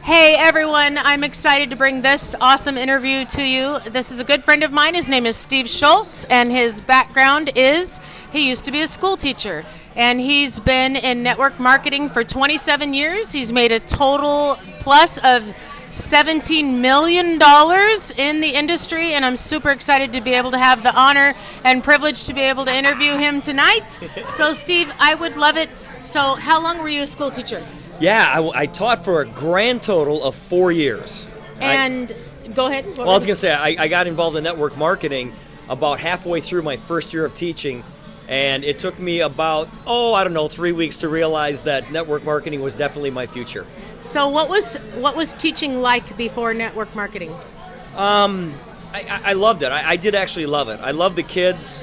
Hey everyone, I'm excited to bring this awesome interview to you. This is a good friend of mine. His name is Steve Schultz, and his background is he used to be a school teacher. And he's been in network marketing for 27 years. He's made a total plus of $17 million in the industry, and I'm super excited to be able to have the honor and privilege to be able to interview him tonight. So, Steve, I would love it. So, how long were you a school teacher? Yeah, I taught for a grand total of 4 years. And go ahead. Well, I was going to say, I got involved in network marketing about halfway through my first year of teaching, and it took me about, 3 weeks to realize that network marketing was definitely my future. So what was teaching like before network marketing? I loved it. I did actually love it. I loved the kids.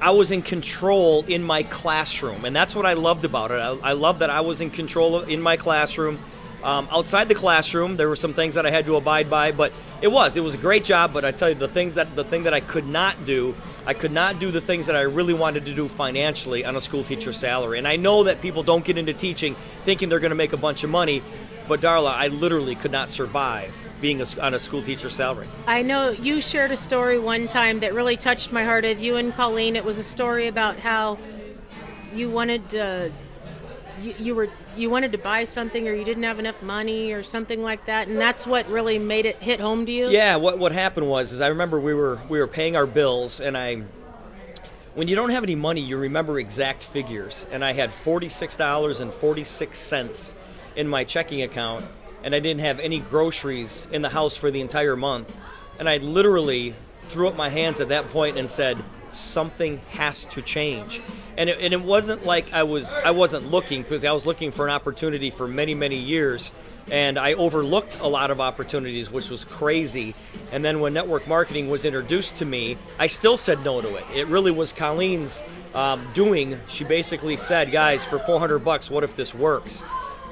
I was in control in my classroom, and that's what I loved about it. I loved that I was in control in my classroom. Outside the classroom, there were some things that I had to abide by, but it was a great job. But I tell you, the thing that I could not do the things that I really wanted to do financially on a school teacher salary. And I know that people don't get into teaching thinking they're going to make a bunch of money, but Darla, I literally could not survive being on a school teacher salary. I know you shared a story one time that really touched my heart of you and Colleen. It was a story about how you wanted to you wanted to buy something, or you didn't have enough money or something like that, and that's what really made it hit home to you? Yeah, what happened was I remember we were paying our bills, and when you don't have any money, you remember exact figures, and I had $46.46 in my checking account, and I didn't have any groceries in the house for the entire month. And I literally threw up my hands at that point and said, something has to change. And it wasn't like I wasn't looking, because I was looking for an opportunity for many, many years. And I overlooked a lot of opportunities, which was crazy. And then when network marketing was introduced to me, I still said no to it. It really was Colleen's doing. She basically said, guys, for $400, what if this works?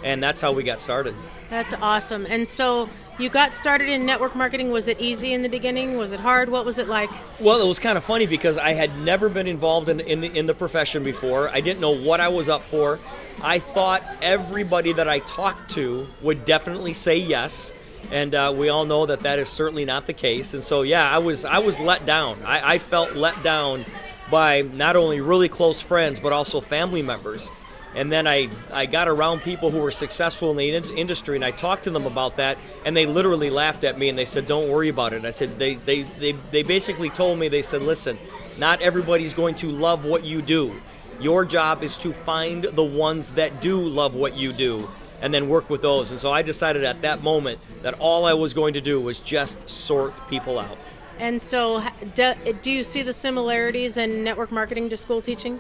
And that's how we got started. That's awesome. And so you got started in network marketing. Was it easy in the beginning? Was it hard? What was it like? Well, it was kind of funny because I had never been involved in the profession before. I didn't know what I was up for. I thought everybody that I talked to would definitely say yes. And we all know that is certainly not the case. And so, yeah, I was let down. I felt let down by not only really close friends, but also family members. And then I got around people who were successful in the industry, and I talked to them about that, and they literally laughed at me, and they said, don't worry about it. I said, they basically told me, they said, listen, not everybody's going to love what you do. Your job is to find the ones that do love what you do, and then work with those. And so I decided at that moment that all I was going to do was just sort people out. And so do you see the similarities in network marketing to school teaching?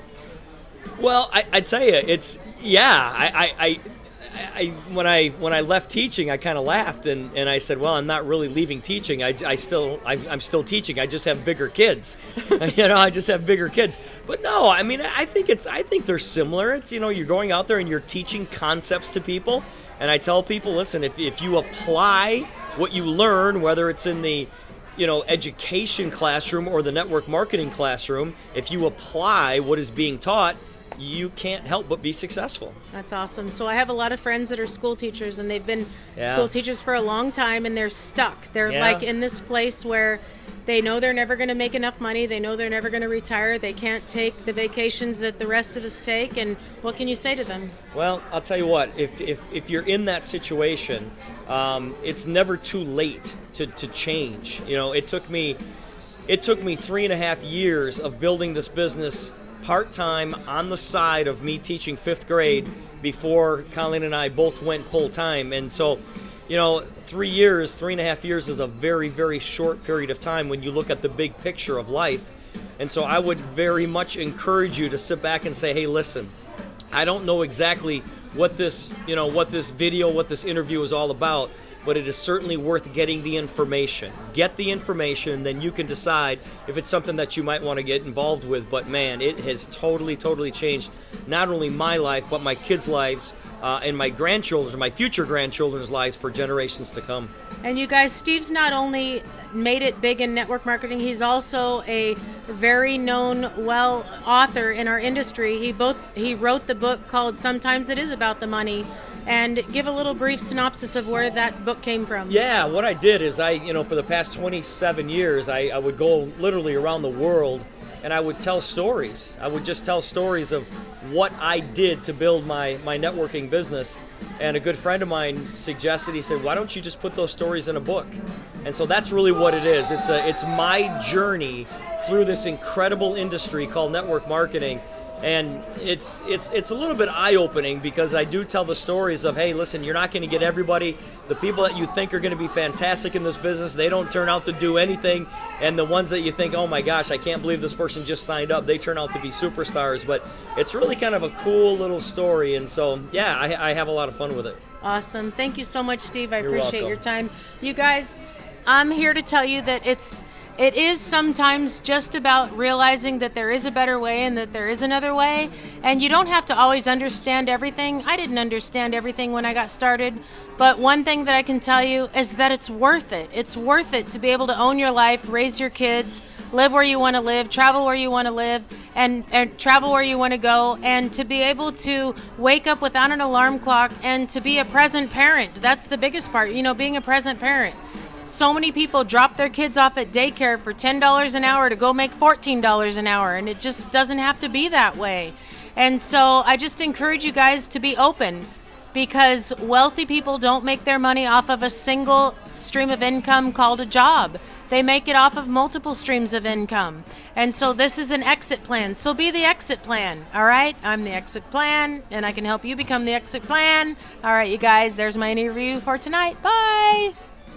Well, I tell you, it's when I left teaching, I kind of laughed and I said, well, I'm not really leaving teaching. I'm still teaching. I just have bigger kids. I just have bigger kids. But no, I mean, I think they're similar. It's, you're going out there and you're teaching concepts to people. And I tell people, listen, if you apply what you learn, whether it's in the education classroom or the network marketing classroom, if you apply what is being taught, you can't help but be successful. That's awesome. So I have a lot of friends that are school teachers, and they've been school teachers for a long time, and they're stuck. They're like in this place where they know they're never going to make enough money. They know they're never going to retire. They can't take the vacations that the rest of us take. And what can you say to them? Well, I'll tell you what, if you're in that situation, it's never too late to change. It took me 3.5 years of building this business part-time on the side of me teaching 5th grade before Colleen and I both went full-time. And so, 3.5 years is a very, very short period of time when you look at the big picture of life. And so I would very much encourage you to sit back and say, hey, listen, I don't know exactly what this video, what this interview is all about, but it is certainly worth getting the information. Get the information, then you can decide if it's something that you might want to get involved with. But man, it has totally, totally changed not only my life, but my kids' lives and my future grandchildren's lives for generations to come. And you guys, Steve's not only made it big in network marketing, he's also a very known, author in our industry. He wrote the book called Sometimes It Is About the Money. and give a little brief synopsis of where that book came from. Yeah, what I did is for the past 27 years, I would go literally around the world and I would tell stories. I would just tell stories of what I did to build my networking business. And a good friend of mine suggested, he said, why don't you just put those stories in a book? And so that's really what it is. It's my journey through this incredible industry called network marketing. And it's a little bit eye-opening because I do tell the stories of, hey, listen, you're not going to get everybody. The people that you think are going to be fantastic in this business, they don't turn out to do anything. And the ones that you think, oh my gosh, I can't believe this person just signed up, they turn out to be superstars. But it's really kind of a cool little story. And so, yeah, I have a lot of fun with it. Awesome. Thank you so much, Steve. I appreciate welcome. your time. You guys, I'm here to tell you that it is sometimes just about realizing that there is a better way and that there is another way. And you don't have to always understand everything. I didn't understand everything when I got started. But one thing that I can tell you is that it's worth it. It's worth it to be able to own your life, raise your kids, live where you want to live, travel where you want to live, and travel where you want to go, and to be able to wake up without an alarm clock and to be a present parent. That's the biggest part, being a present parent. So many people drop their kids off at daycare for $10 an hour to go make $14 an hour, and it just doesn't have to be that way. And so I just encourage you guys to be open, because wealthy people don't make their money off of a single stream of income called a job. They make it off of multiple streams of income. And so this is an exit plan. So be the exit plan, all right? I'm the exit plan, and I can help you become the exit plan. All right, you guys, there's my interview for tonight. Bye.